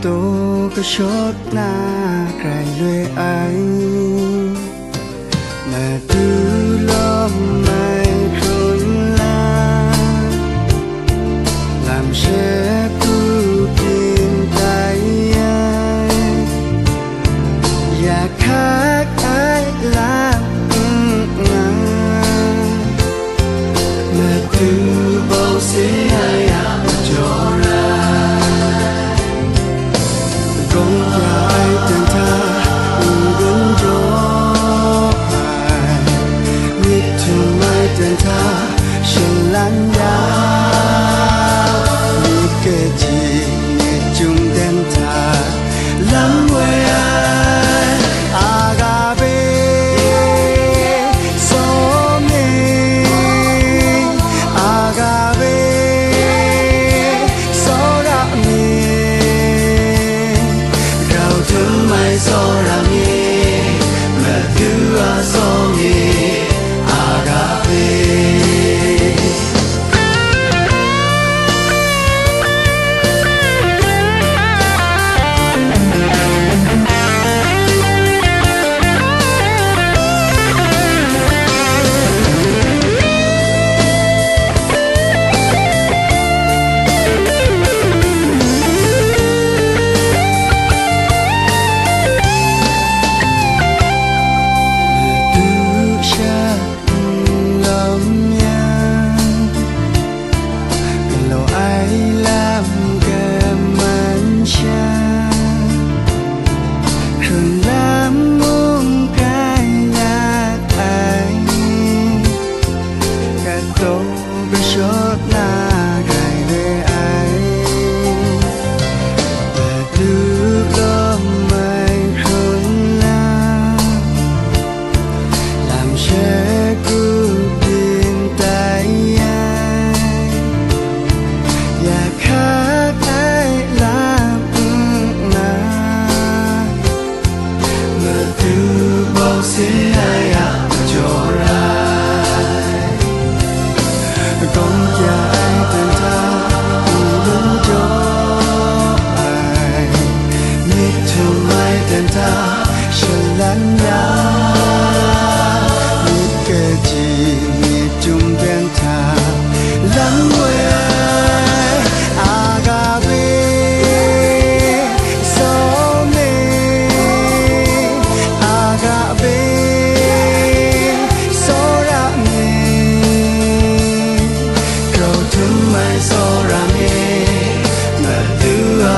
tô có chốt na cài lưỡi anh mà từ lo mai khôn la làm sẽ cứ tìm tay anh và khác ai làm mà từ bao sẽ ai cho ra không ai từng tha gần gió ai biết thương mai từng tha xin lắng giá biết cái gì nghe chung đến tha lắm quê ai agape so me agape so ra me gạo thơm mai so ra me mà thứ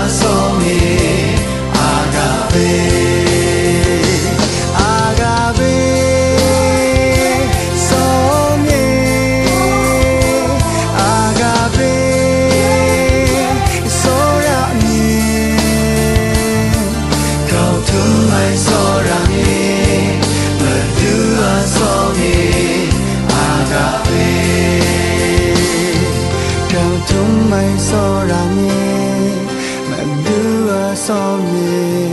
so me agape so ra nghe mà đưa so nghe